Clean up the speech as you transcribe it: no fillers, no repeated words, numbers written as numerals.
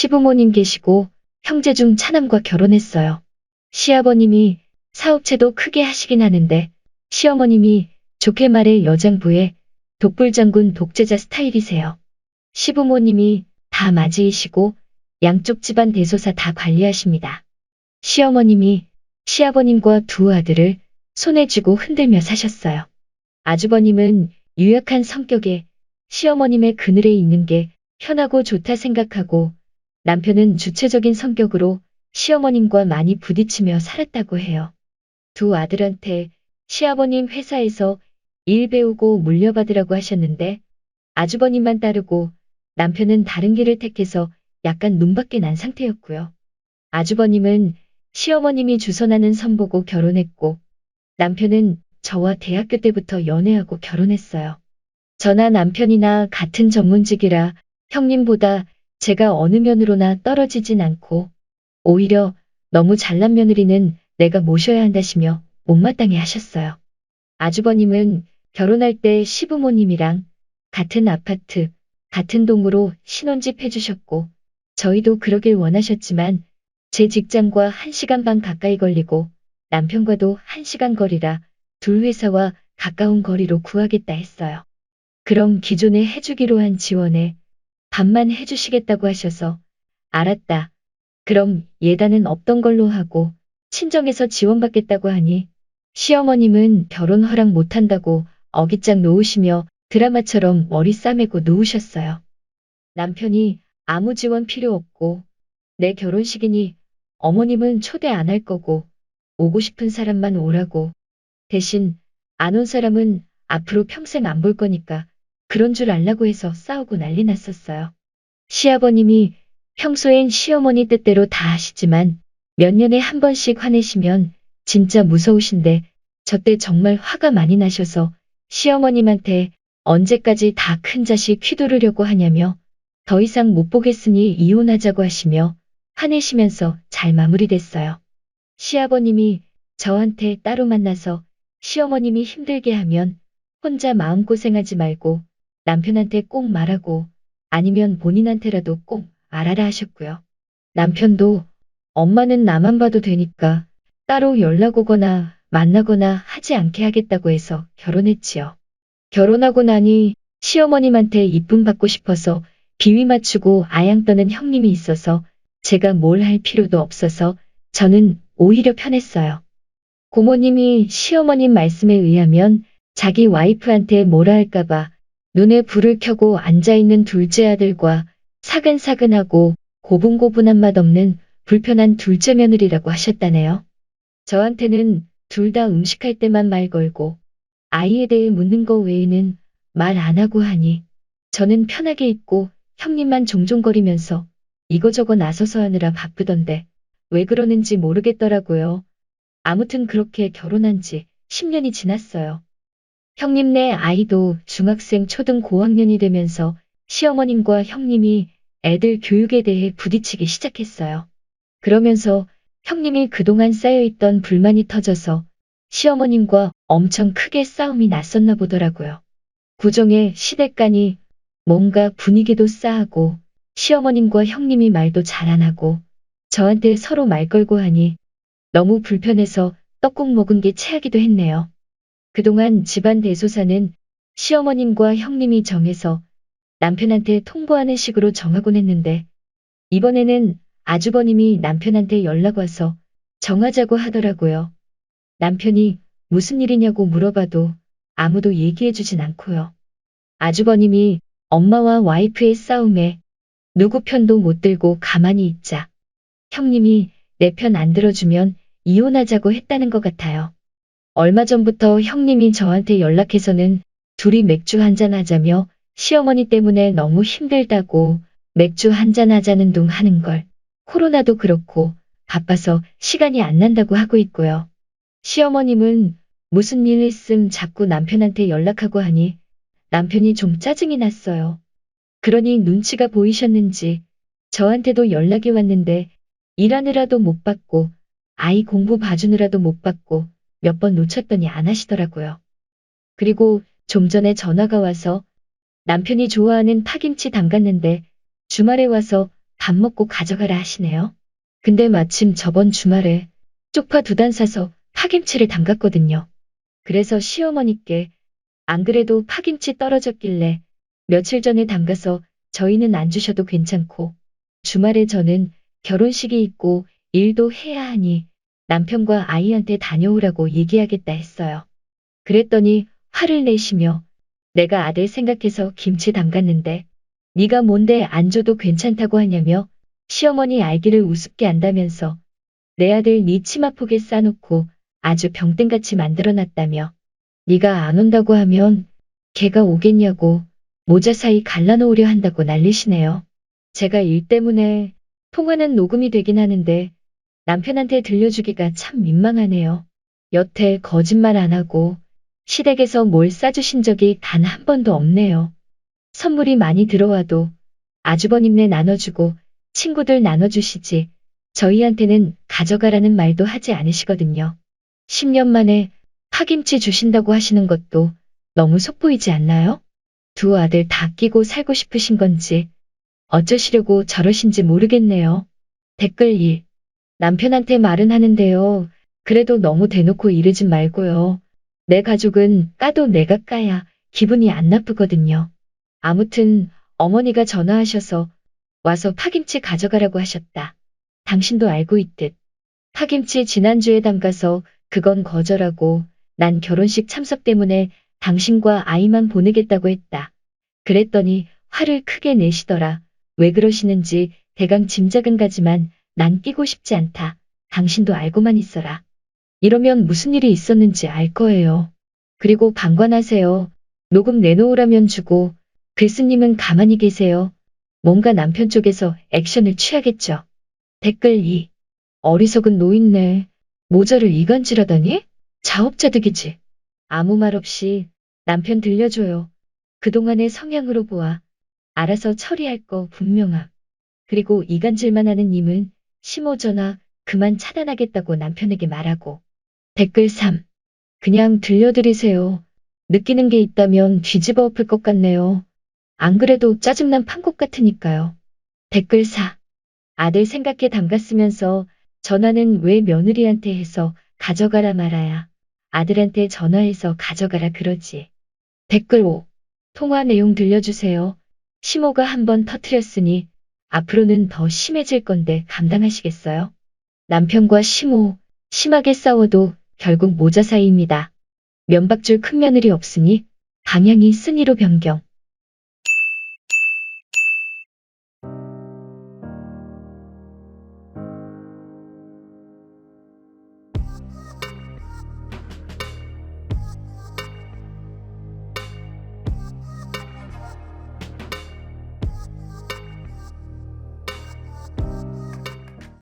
시부모님 계시고 형제 중 차남과 결혼했어요. 시아버님이 사업체도 크게 하시긴 하는데 시어머님이 좋게 말해 여장부의 독불장군 독재자 스타일이세요. 시부모님이 다 맞이이시고 양쪽 집안 대소사 다 관리하십니다. 시어머님이 시아버님과 두 아들을 손에 쥐고 흔들며 사셨어요. 아주버님은 유약한 성격에 시어머님의 그늘에 있는 게 편하고 좋다 생각하고 남편은 주체적인 성격으로 시어머님과 많이 부딪히며 살았다고 해요. 두 아들한테 시아버님 회사에서 일 배우고 물려받으라고 하셨는데 아주버님만 따르고 남편은 다른 길을 택해서 약간 눈밖에 난 상태였고요. 아주버님은 시어머님이 주선하는 선보고 결혼했고 남편은 저와 대학교 때부터 연애하고 결혼했어요. 저나 남편이나 같은 전문직이라 형님보다 제가 어느 면으로나 떨어지진 않고 오히려 너무 잘난 며느리는 내가 모셔야 한다시며 못마땅해 하셨어요. 아주버님은 결혼할 때 시부모님이랑 같은 아파트, 같은 동으로 신혼집 해주셨고 저희도 그러길 원하셨지만 제 직장과 1시간 반 가까이 걸리고 남편과도 1시간 거리라 둘 회사와 가까운 거리로 구하겠다 했어요. 그럼 기존에 해주기로 한 지원에 반만 해주시겠다고 하셔서 알았다. 그럼 예단은 없던 걸로 하고 친정에서 지원받겠다고 하니 시어머님은 결혼 허락 못한다고 어깃장 놓으시며 드라마처럼 머리 싸매고 누우셨어요. 남편이 아무 지원 필요 없고 내 결혼식이니 어머님은 초대 안 할 거고 오고 싶은 사람만 오라고 대신 안 온 사람은 앞으로 평생 안 볼 거니까 그런 줄 알라고 해서 싸우고 난리 났었어요. 시아버님이 평소엔 시어머니 뜻대로 다 하시지만 몇 년에 한 번씩 화내시면 진짜 무서우신데 저때 정말 화가 많이 나셔서 시어머님한테 언제까지 다 큰 자식 휘두르려고 하냐며 더 이상 못 보겠으니 이혼하자고 하시며 화내시면서 잘 마무리됐어요. 시아버님이 저한테 따로 만나서 시어머님이 힘들게 하면 혼자 마음고생하지 말고 남편한테 꼭 말하고 아니면 본인한테라도 꼭 말하라 하셨고요. 남편도 엄마는 나만 봐도 되니까 따로 연락 오거나 만나거나 하지 않게 하겠다고 해서 결혼했지요. 결혼하고 나니 시어머님한테 이쁨 받고 싶어서 비위 맞추고 아양 떠는 형님이 있어서 제가 뭘 할 필요도 없어서 저는 오히려 편했어요. 고모님이 시어머님 말씀에 의하면 자기 와이프한테 뭐라 할까봐 눈에 불을 켜고 앉아있는 둘째 아들과 사근사근하고 고분고분한 맛 없는 불편한 둘째 며느리라고 하셨다네요. 저한테는 둘 다 음식할 때만 말 걸고 아이에 대해 묻는 거 외에는 말 안 하고 하니 저는 편하게 있고 형님만 종종거리면서 이거저거 나서서 하느라 바쁘던데 왜 그러는지 모르겠더라고요. 아무튼 그렇게 결혼한 지 10년이 지났어요. 형님네 아이도 중학생 초등 고학년이 되면서 시어머님과 형님이 애들 교육에 대해 부딪히기 시작했어요. 그러면서 형님이 그동안 쌓여있던 불만이 터져서 시어머님과 엄청 크게 싸움이 났었나 보더라고요. 구정의 시댁간이 뭔가 분위기도 싸하고 시어머님과 형님이 말도 잘 안 하고 저한테 서로 말 걸고 하니 너무 불편해서 떡국 먹은 게 체하기도 했네요. 그동안 집안 대소사는 시어머님과 형님이 정해서 남편한테 통보하는 식으로 정하곤 했는데 이번에는 아주버님이 남편한테 연락 와서 정하자고 하더라고요. 남편이 무슨 일이냐고 물어봐도 아무도 얘기해주진 않고요. 아주버님이 엄마와 와이프의 싸움에 누구 편도 못 들고 가만히 있자. 형님이 내 편 안 들어주면 이혼하자고 했다는 것 같아요. 얼마 전부터 형님이 저한테 연락해서는 둘이 맥주 한잔 하자며 시어머니 때문에 너무 힘들다고 맥주 한잔 하자는 둥 하는 걸 코로나도 그렇고 바빠서 시간이 안 난다고 하고 있고요. 시어머님은 무슨 일 있음 자꾸 남편한테 연락하고 하니 남편이 좀 짜증이 났어요. 그러니 눈치가 보이셨는지 저한테도 연락이 왔는데 일하느라도 못 받고 아이 공부 봐주느라도 못 받고 몇 번 놓쳤더니 안 하시더라고요. 그리고 좀 전에 전화가 와서 남편이 좋아하는 파김치 담갔는데 주말에 와서 밥 먹고 가져가라 하시네요. 근데 마침 저번 주말에 쪽파 2단 사서 파김치를 담갔거든요. 그래서 시어머니께 안 그래도 파김치 떨어졌길래 며칠 전에 담가서 저희는 안 주셔도 괜찮고 주말에 저는 결혼식이 있고 일도 해야 하니 남편과 아이한테 다녀오라고 얘기하겠다 했어요. 그랬더니 화를 내시며 내가 아들 생각해서 김치 담갔는데 네가 뭔데 안 줘도 괜찮다고 하냐며 시어머니 알기를 우습게 안다면서 내 아들 네 치마폭에 싸놓고 아주 병땡같이 만들어놨다며 네가 안 온다고 하면 걔가 오겠냐고 모자 사이 갈라놓으려 한다고 난리시네요. 제가 일 때문에 통화는 녹음이 되긴 하는데 남편한테 들려주기가 참 민망하네요. 여태 거짓말 안 하고 시댁에서 뭘 싸주신 적이 단 한 번도 없네요. 선물이 많이 들어와도 아주버님네 나눠주고 친구들 나눠주시지 저희한테는 가져가라는 말도 하지 않으시거든요. 10년 만에 파김치 주신다고 하시는 것도 너무 속보이지 않나요? 두 아들 다 끼고 살고 싶으신 건지 어쩌시려고 저러신지 모르겠네요. 댓글 1. 남편한테 말은 하는데요. 그래도 너무 대놓고 이러진 말고요. 내 가족은 까도 내가 까야 기분이 안 나쁘거든요. 아무튼 어머니가 전화하셔서 와서 파김치 가져가라고 하셨다. 당신도 알고 있듯. 파김치 지난주에 담가서 그건 거절하고 난 결혼식 참석 때문에 당신과 아이만 보내겠다고 했다. 그랬더니 화를 크게 내시더라. 왜 그러시는지 대강 짐작은 가지만 난 끼고 싶지 않다. 당신도 알고만 있어라. 이러면 무슨 일이 있었는지 알 거예요. 그리고 방관하세요. 녹음 내놓으라면 주고 글쓰님은 가만히 계세요. 뭔가 남편 쪽에서 액션을 취하겠죠. 댓글 2. 어리석은 노인네. 모자를 이간질하다니? 자업자득이지. 아무 말 없이 남편 들려줘요. 그동안의 성향으로 보아 알아서 처리할 거 분명함. 그리고 이간질만 하는 님은 심호 전화 그만 차단하겠다고 남편에게 말하고. 댓글 3. 그냥 들려드리세요. 느끼는 게 있다면 뒤집어 엎을 것 같네요. 안 그래도 짜증난 판국 같으니까요. 댓글 4. 아들 생각해 담갔으면서 전화는 왜 며느리한테 해서 가져가라 말아야 아들한테 전화해서 가져가라 그러지. 댓글 5. 통화 내용 들려주세요. 심호가 한번 터뜨렸으니 앞으로는 더 심해질 건데 감당하시겠어요? 남편과 심호, 심하게 싸워도 결국 모자 사이입니다. 면박줄 큰 며느리 없으니 방향이 쓴이로 변경.